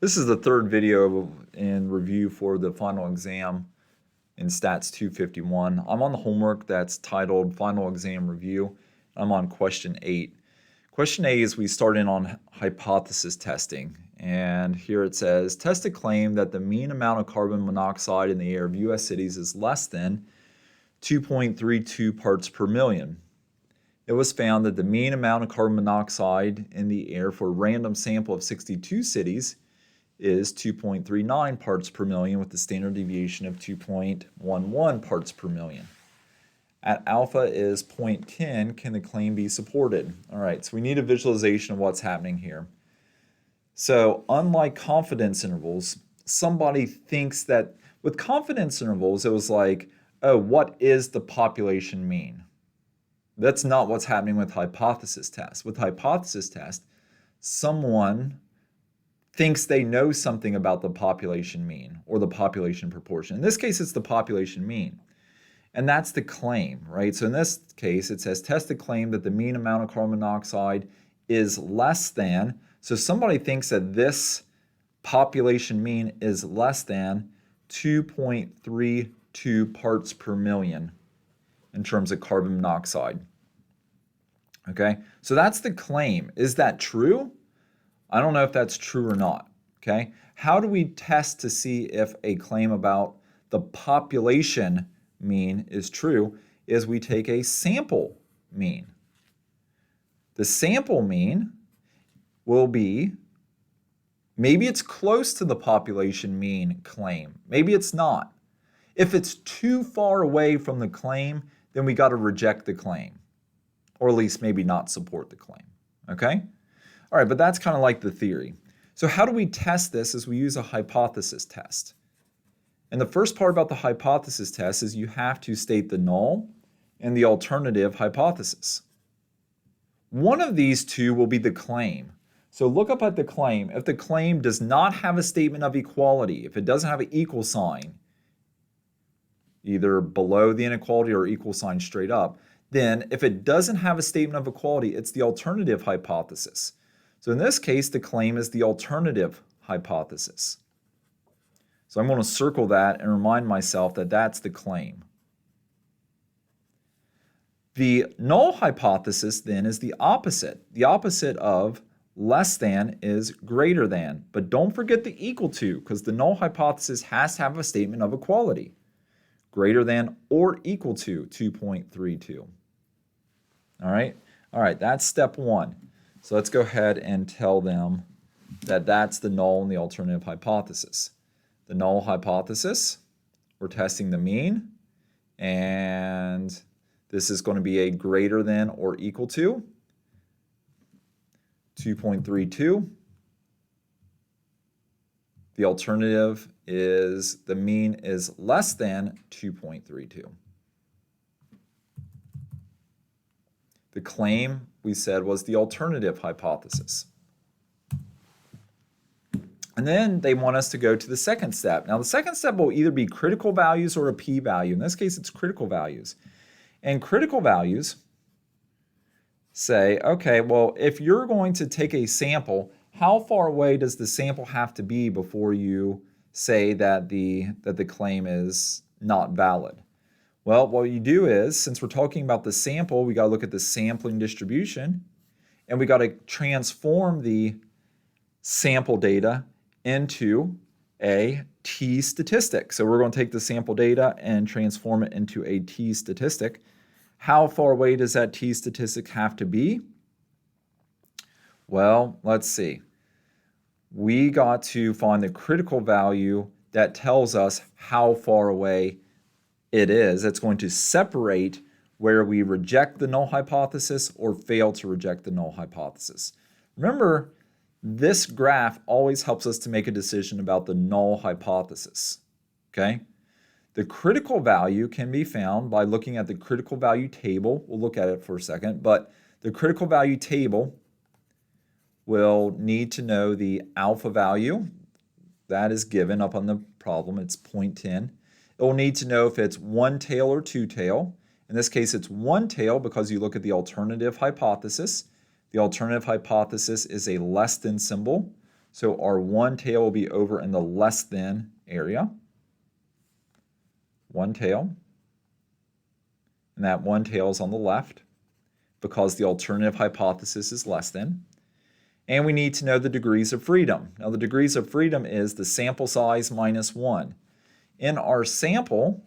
This is the third video in review for the final exam in Stats 251. I'm on the homework that's titled Final Exam Review. I'm on question 8. Question A is we start in on hypothesis testing. And here it says, test a claim that the mean amount of carbon monoxide in the air of U.S. cities is less than 2.32 parts per million. It was found that the mean amount of carbon monoxide in the air for a random sample of 62 cities is 2.39 parts per million with a standard deviation of 2.11 parts per million. At alpha is 0.10, can the claim be supported? All right, so we need a visualization of what's happening here. So unlike confidence intervals, somebody thinks that with confidence intervals, it was like, oh, what is the population mean? That's not what's happening with hypothesis test. With hypothesis test, someone thinks they know something about the population mean or the population proportion. In this case, it's the population mean. And that's the claim, right? So in this case, it says test the claim that the mean amount of carbon monoxide is less than. So somebody thinks that this population mean is less than 2.32 parts per million in terms of carbon monoxide. Okay, so that's the claim. Is that true? I don't know if that's true or not. Okay, how do we test to see if a claim about the population mean is true? Is we take a sample mean. The sample mean will be, maybe it's close to the population mean claim. Maybe it's not. If it's too far away from the claim, then we got to reject the claim, or at least maybe not support the claim. Okay? All right, but that's kind of like the theory. So how do we test this? Is we use a hypothesis test. And the first part about the hypothesis test is you have to state the null and the alternative hypothesis. One of these two will be the claim. So look up at the claim. If the claim does not have a statement of equality, if it doesn't have an equal sign, either below the inequality or equal sign straight up, then if it doesn't have a statement of equality, it's the alternative hypothesis. So in this case, the claim is the alternative hypothesis. So I'm going to circle that and remind myself that that's the claim. The null hypothesis then is the opposite. The opposite of less than is greater than. But don't forget the equal to, because the null hypothesis has to have a statement of equality. Greater than or equal to 2.32. All right, that's step one. So let's go ahead and tell them that that's the null and the alternative hypothesis. The null hypothesis, we're testing the mean, and this is going to be a greater than or equal to 2.32. The alternative is the mean is less than 2.32. The claim, we said, was the alternative hypothesis. And then they want us to go to the second step. Now, the second step will either be critical values or a p-value. In this case, it's critical values. And critical values say, okay, well, if you're going to take a sample, how far away does the sample have to be before you say that the claim is not valid? Well, what you do is, since we're talking about the sample, we got to look at the sampling distribution, and we got to transform the sample data into a t statistic. So we're going to take the sample data and transform it into a t statistic. How far away does that t statistic have to be? Well, let's see. We got to find the critical value that tells us how far away it is. It's going to separate where we reject the null hypothesis or fail to reject the null hypothesis. Remember, this graph always helps us to make a decision about the null hypothesis. Okay? The critical value can be found by looking at the critical value table. We'll look at it for a second, but the critical value table will need to know the alpha value. That is given up on the problem. It's 0.10. It will need to know if it's one tail or two tail. In this case, it's one tail because you look at the alternative hypothesis. The alternative hypothesis is a less than symbol. So our one tail will be over in the less than area. One tail. And that one tail is on the left because the alternative hypothesis is less than. And we need to know the degrees of freedom. Now the degrees of freedom is the sample size minus 1. In our sample,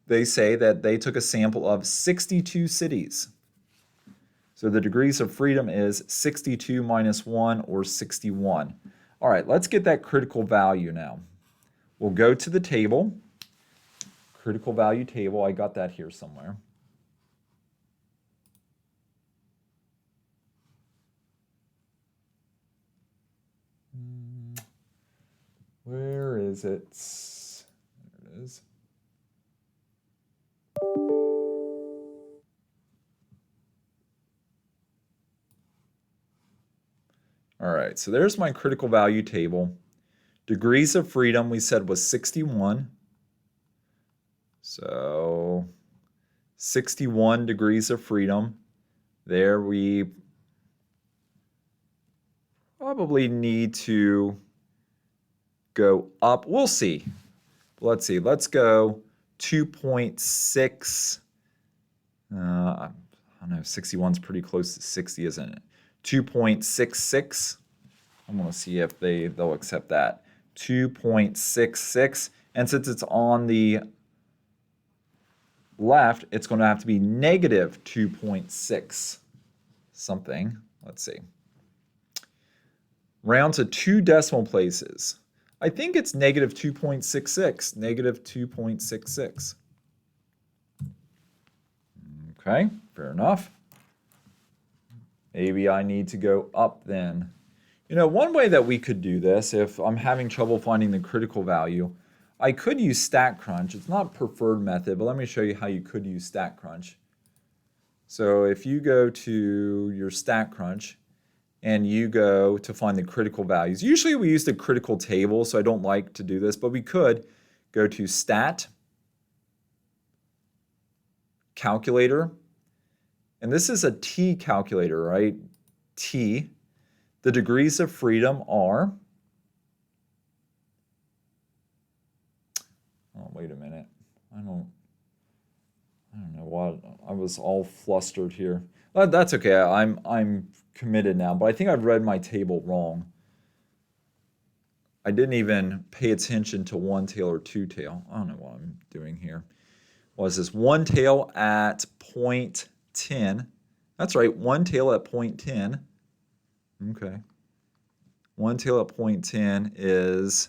they say that they took a sample of 62 cities. So the degrees of freedom is 62 minus 1, or 61. All right, let's get that critical value now. We'll go to the table. Critical value table, I got that here somewhere. Where is it? There it is. All right, so there's my critical value table. Degrees of freedom we said was 61. So 61 degrees of freedom. There we probably need to go up. We'll see. Let's see. Let's go 2.6. I don't know. 61 is pretty close to 60, isn't it? 2.66. I'm going to see if they'll accept that. 2.66. And since it's on the left, it's going to have to be negative 2.6 something. Let's see. Round to 2 decimal places. I think it's negative 2.66. Negative 2.66. Okay, fair enough. Maybe I need to go up then. You know, one way that we could do this, if I'm having trouble finding the critical value, I could use StatCrunch. It's not a preferred method, but let me show you how you could use StatCrunch. So if you go to your StatCrunch and you go to find the critical values, usually we use the critical table, so I don't like to do this, but we could go to Stat, Calculator, and this is a T calculator, right? T. The degrees of freedom are, oh, wait a minute. I don't know what, I was all flustered here. That's okay, I'm committed now, but I think I've read my table wrong. I didn't even pay attention to one tail or two tail. I don't know what I'm doing here. What is this? One tail at 0.10. That's right, one tail at 0.10. Okay. One tail at 0.10 is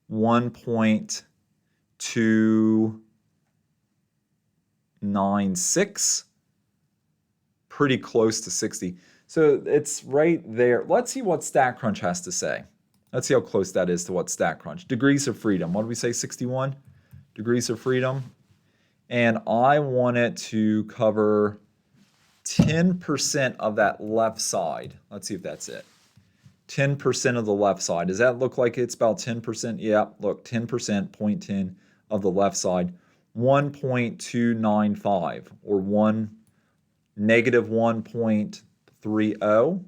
1.296. Pretty close to 60. So it's right there. Let's see what StatCrunch has to say. Let's see how close that is to what StatCrunch. Degrees of freedom. What did we say? 61 degrees of freedom. And I want it to cover 10% of that left side. Let's see if that's it. 10% of the left side. Does that look like it's about 10%? Yeah, look, 10%, 0.10 of the left side. 1.295, or negative 1.30.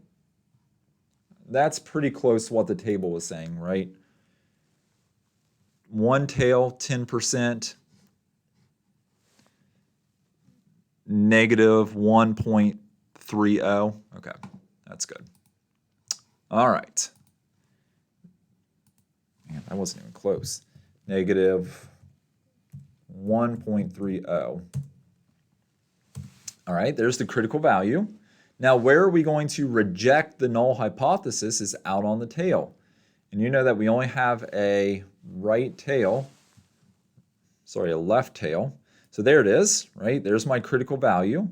That's pretty close to what the table was saying, right? One tail, 10%. Negative 1.30. Okay, that's good. All right. Man, that wasn't even close. Negative 1.30. All right, there's the critical value. Now, where are we going to reject the null hypothesis is out on the tail. And you know that we only have a right tail, sorry, a left tail. So there it is, right? There's my critical value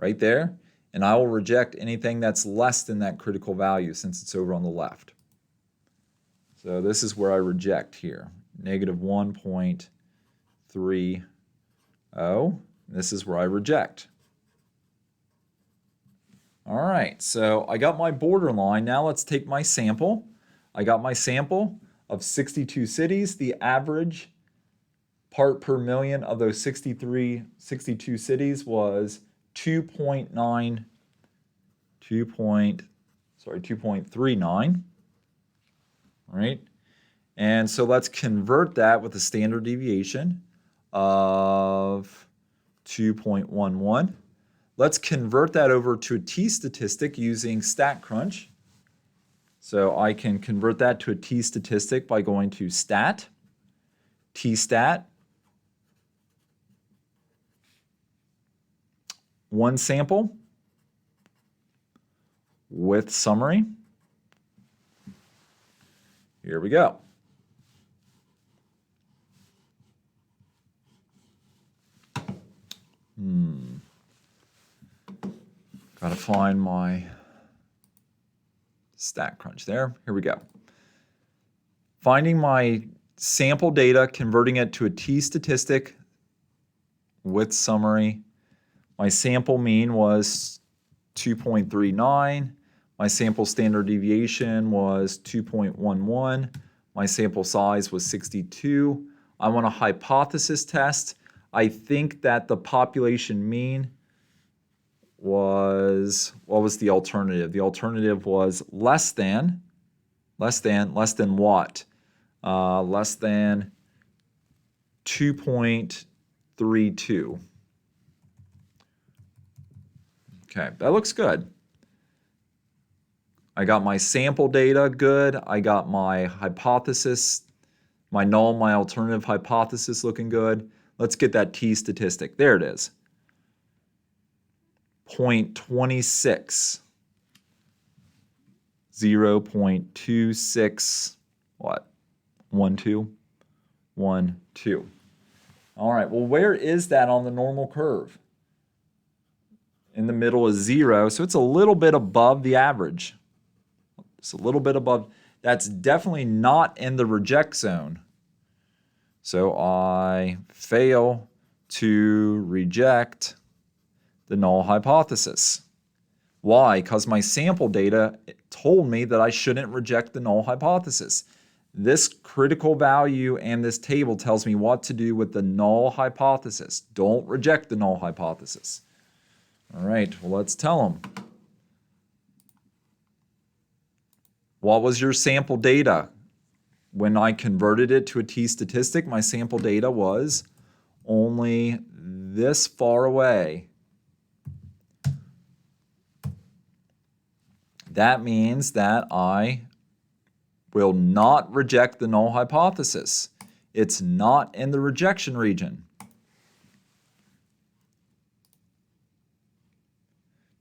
right there. And I will reject anything that's less than that critical value since it's over on the left. So this is where I reject here, negative 1.30. This is where I reject. All right, so I got my borderline. Now let's take my sample. I got my sample of 62 cities. The average part per million of those 62 cities was 2.9, 2.39, right? And so let's convert that with a standard deviation of 2.11. Let's convert that over to a t-statistic using StatCrunch. So I can convert that to a t-statistic by going to stat, t-stat, one sample with summary. Here we go. Gotta find my StatCrunch there. Here we go. Finding my sample data, converting it to a t-statistic with summary. My sample mean was 2.39. My sample standard deviation was 2.11. My sample size was 62. I want a hypothesis test. I think that the population mean was, what was the alternative? The alternative was less than what? Less than 2.32. Okay, that looks good. I got my sample data good. I got my hypothesis, my null, my alternative hypothesis looking good. Let's get that t-statistic. There it is. 0.26. 0.26 what? 12. All right, well, where is that on the normal curve? In the middle is 0, so it's a little bit above the average. It's a little bit above. That's definitely not in the reject zone. So I fail to reject the null hypothesis. Why? Because my sample data told me that I shouldn't reject the null hypothesis. This critical value and this table tells me what to do with the null hypothesis. Don't reject the null hypothesis. All right, well, let's tell them. What was your sample data? When I converted it to a t-statistic, my sample data was only this far away. That means that I will not reject the null hypothesis. It's not in the rejection region.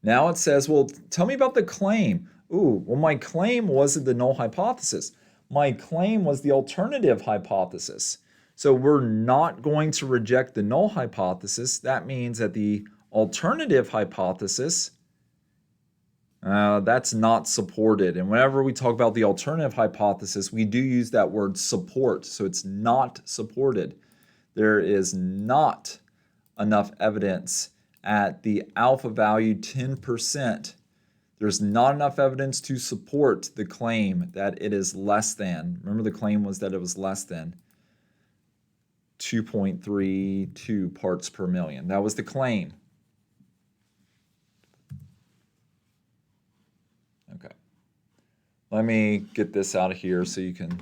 Now it says, well, tell me about the claim. Ooh, well, my claim wasn't the null hypothesis. My claim was the alternative hypothesis. So we're not going to reject the null hypothesis. That means that the alternative hypothesis, that's not supported. And whenever we talk about the alternative hypothesis, we do use that word support. So it's not supported. There is not enough evidence at the alpha value 10%. There's not enough evidence to support the claim that it is less than. Remember, the claim was that it was less than 2.32 parts per million. That was the claim. Okay. Let me get this out of here so you can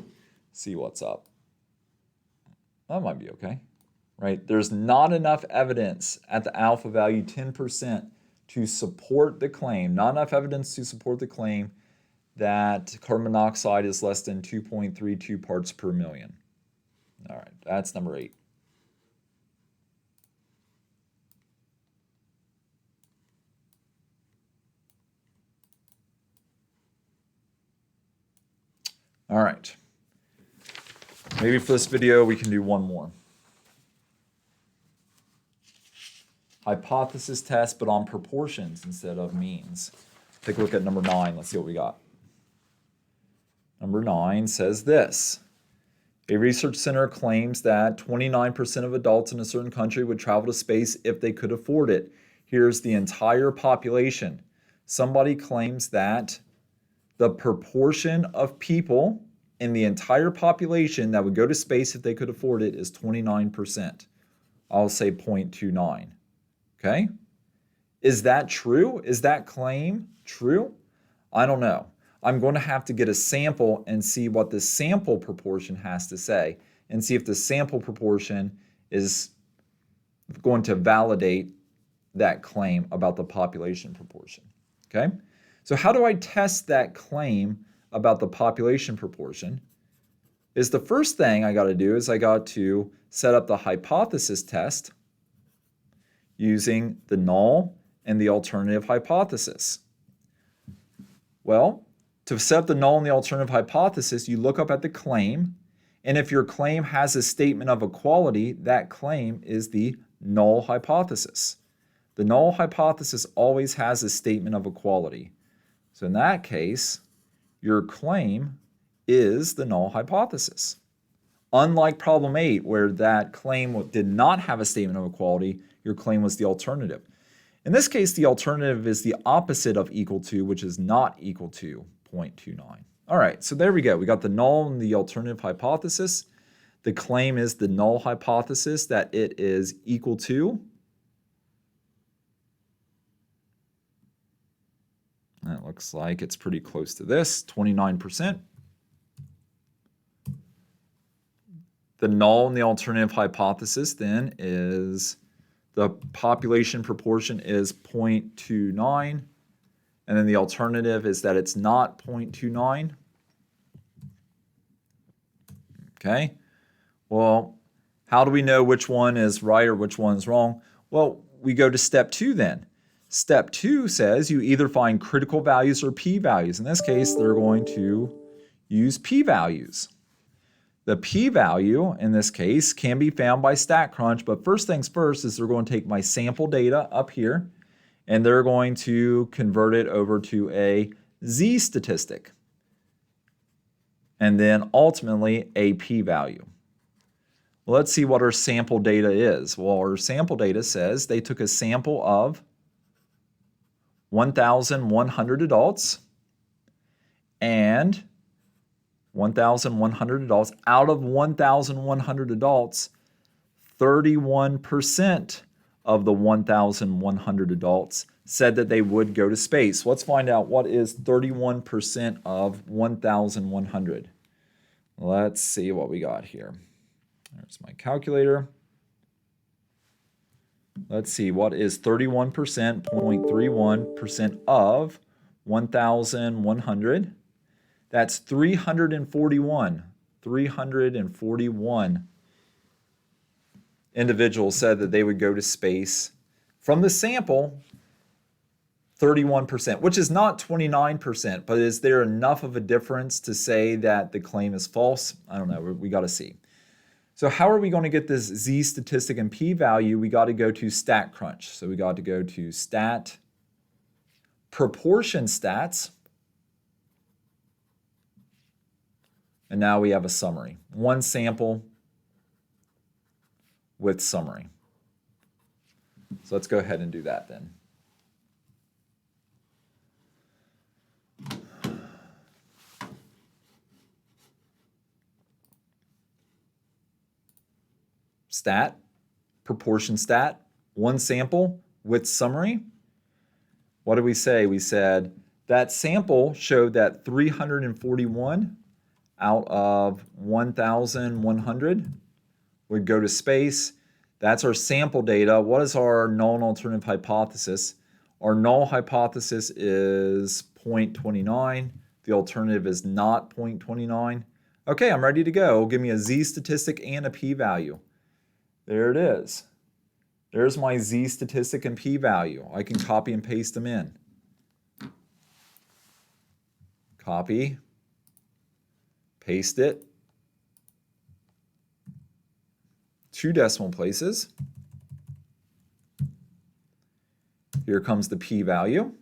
see what's up. That might be okay, right? There's not enough evidence at the alpha value 10% to support the claim, not enough evidence to support the claim that carbon monoxide is less than 2.32 parts per million. All right, that's number 8. All right. Maybe for this video, we can do one more. Hypothesis test, but on proportions instead of means. Take a look at number 9. Let's see what we got. Number 9 says this. A research center claims that 29% of adults in a certain country would travel to space if they could afford it. Here's the entire population. Somebody claims that the proportion of people in the entire population that would go to space if they could afford it is 29%. I'll say 0.29. Okay? Is that true? Is that claim true? I don't know. I'm going to have to get a sample and see what the sample proportion has to say and see if the sample proportion is going to validate that claim about the population proportion. Okay? So how do I test that claim about the population proportion? Is the first thing I got to do is I got to set up the hypothesis test using the null and the alternative hypothesis. Well, to set up the null and the alternative hypothesis, you look up at the claim, and if your claim has a statement of equality, that claim is the null hypothesis. The null hypothesis always has a statement of equality. So in that case, your claim is the null hypothesis. Unlike problem 8, where that claim did not have a statement of equality, your claim was the alternative. In this case, the alternative is the opposite of equal to, which is not equal to 0.29. All right, so there we go. We got the null and the alternative hypothesis. The claim is the null hypothesis that it is equal to. That looks like it's pretty close to this, 29%. The null and the alternative hypothesis then is the population proportion is 0.29, and then the alternative is that it's not 0.29. Okay, well, how do we know which one is right or which one is wrong? Well, we go to step 2 then. Step 2 says you either find critical values or p-values. In this case, they're going to use p-values. The p-value, in this case, can be found by StatCrunch, but first things first is they're going to take my sample data up here, and they're going to convert it over to a z-statistic, and then ultimately a p-value. Well, let's see what our sample data is. Well, our sample data says they took a sample of 1,100 adults, and 1,100 adults. Out of 1,100 adults, 31% of the 1,100 adults said that they would go to space. Let's find out what is 31% of 1,100. Let's see what we got here. There's my calculator. Let's see, what is 31%, 0.31% of 1,100? That's 341. 341 individuals said that they would go to space. From the sample, 31%, which is not 29%, but is there enough of a difference to say that the claim is false? I don't know, we got to see. So how are we going to get this z-statistic and p-value? We got to go to StatCrunch. So we got to go to stat, proportion stats, and now we have a summary. One sample with summary. So let's go ahead and do that then. Stat, proportion stat, one sample with summary. What did we say? We said that sample showed that 341 out of 1,100 would go to space. That's our sample data. What is our null and alternative hypothesis? Our null hypothesis is 0.29. The alternative is not 0.29. Okay, I'm ready to go. Give me a z-statistic and a p-value. There it is. There's my z-statistic and p-value. I can copy and paste them in. Copy, paste it, 2 decimal places. Here comes the p-value.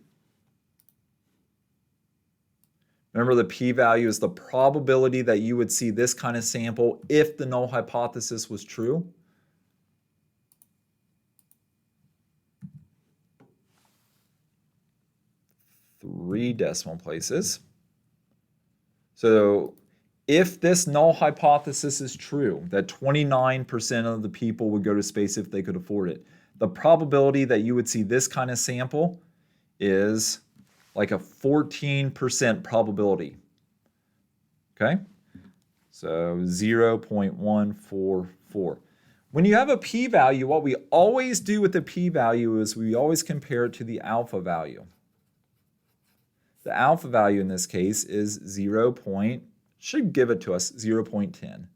Remember, the p-value is the probability that you would see this kind of sample if the null hypothesis was true. Three decimal places. So if this null hypothesis is true, that 29% of the people would go to space if they could afford it, the probability that you would see this kind of sample is like a 14% probability. Okay? So 0.144. When you have a p-value, what we always do with the p-value is we always compare it to the alpha value. The alpha value in this case is should give it to us 0.10.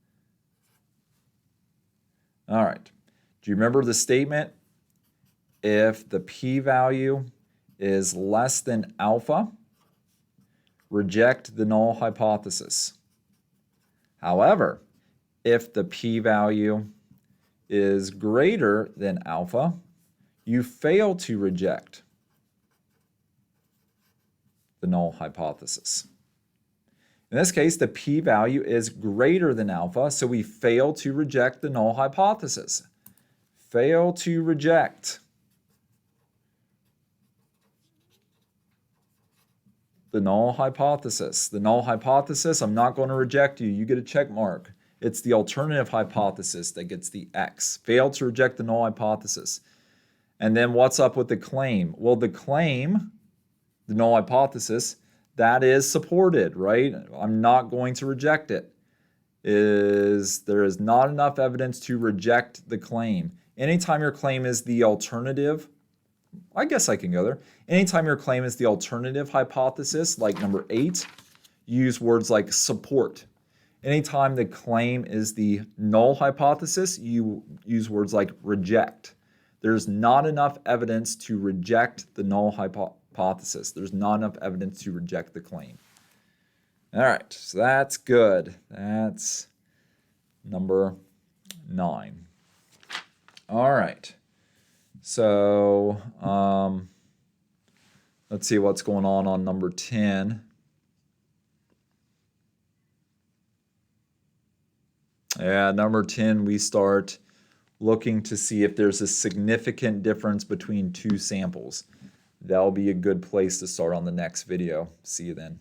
All right. Do you remember the statement? If the p-value is less than alpha, reject the null hypothesis. However, if the p-value is greater than alpha, you fail to reject the null hypothesis. In this case, the p-value is greater than alpha, so we fail to reject the null hypothesis. Fail to reject the null hypothesis. The null hypothesis, I'm not going to reject you. You get a check mark. It's the alternative hypothesis that gets the X. Fail to reject the null hypothesis. And then what's up with the claim? Well, the claim, the null hypothesis, that is supported, right? I'm not going to reject it. There is not enough evidence to reject the claim. Anytime your claim is the alternative, I guess I can go there. Anytime your claim is the alternative hypothesis, like number 8, use words like support. Anytime the claim is the null hypothesis, you use words like reject. There's not enough evidence to reject the null hypothesis. There's not enough evidence to reject the claim. All right, so that's good. That's number 9. All right. So let's see what's going on number 10. Yeah, number 10, we start looking to see if there's a significant difference between two samples. That'll be a good place to start on the next video. See you then.